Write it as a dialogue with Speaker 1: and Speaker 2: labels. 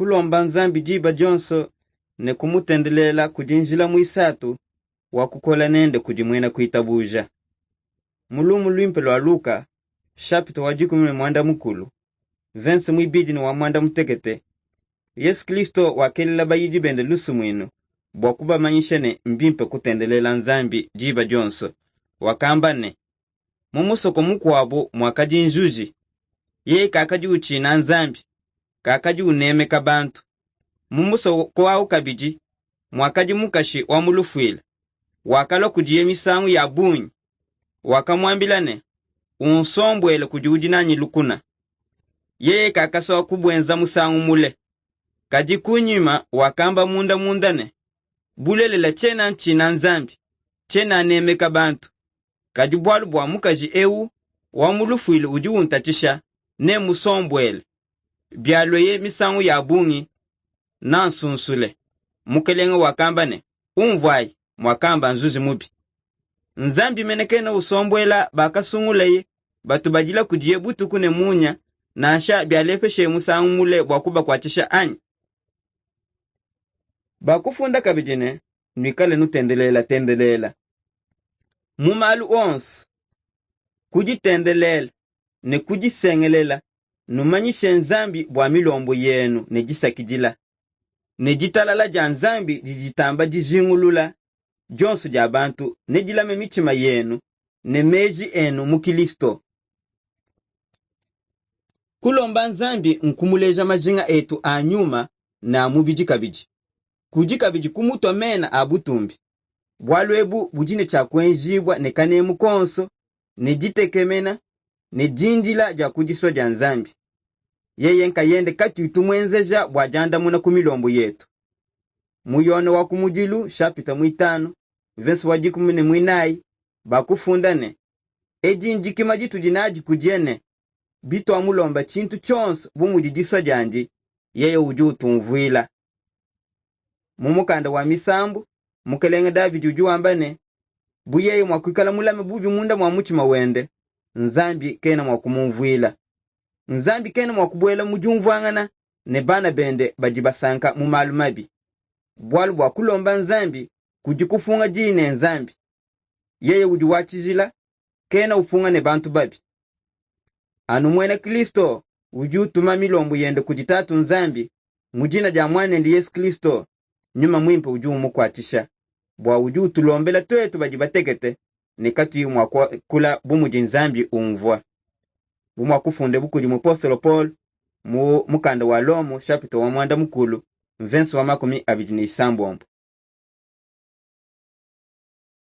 Speaker 1: kulomba nzambi jiba jonso ne kumutendelela kujinjila muisatu wakukola nende kujimwena kuitabuja. Mulumu lwimpe lwa Luka chapter wa 10 mwanda mukulu verse mwibidi ni wa mwanda mutekete. Yesu Kristo wakelela bayiji bende lusu mwinu bwakuba manyishene mbimpe kutendelela nzambi jiba jonso wakambane mumusoko mukwabo mwakajinjuji ye kakaji uchina nzambi kakaji uneme kabantu mumusoko wao kabiji mwakaji mukashi wa mulufwila wakalo kujiye misangu ya bunyi wakamwambilane unsombwele kujuji nanyi lukuna ye kakaso kubwenza musangu mule kaji kunyima wakamba mundane bulelela chena nchina nzambi chena neme kabantu kaji bwalu bwa mukaji ewu wa mulufwile uju untachisha ne musombwele byalwe ye misangu ya bunyi na nsunsule mukelenga wakambane umvwai mwakamba nzuzi mubi nzambi menekena usombwela bakasungulaye batu bajila kujiye butuku ne munya na asha byalefeshe musangu mule bwakuba kwachisha anyi bakufunda kabijine nwikale nutendelela mumalu onsu kujitendelela ne kujisengelela numanyishe nzambi bwa milombo yenu ne jisakijila ne jitalala ja nzambi jijitamba jizingulula jonsu ja bantu ne jilame michima yenu ne meji enu mukilisto. Kulomba nzambi nkumuleja majinga etu anyuma na mubiji kabiji kujikabiji kumuto mena abutumbi bwalwebu bujine cha kwenjibwa ne kanemu konso ne jitekemena ne jinjila ja kujiswa ja nzambi yeye nka yende kati utumwenzeja bwajanda muna kumilombo yetu muyone wa kumujilu chapter 5 verse wa 10 bakufundane ejinjiki majitu jinaji kujene bitu amulomba chintu chonso bumujijiswa janji yeye uju tumvuila mumukanda wa misambu mukelenge David uju ambane buyeye mwakwikala mulame bubi munda mwa muchima wende nzambi kena mwakumumvuila nzambi kena mwakubwela mujumvwangana ne bana bende bajibasanka mu malumabi bwalu bwa kulomba nzambi kujikufunga jine nzambi yeye uju wachizila kena ufunga ne bantu babi anu mwene Kristo uju tuma milombo yende kujitatu nzambi mujina ja mwane ndi Yesu Kristo nyuma mwimpe uju mukwatisha bwa uju tulombela twetu bajibatekete ne kati mwakula bumuji nzambi umvwa bumwakufunde bukuli mu Apostolo Paul mukanda wa Lomo chapter wa mwanda mukulu verse wa 27.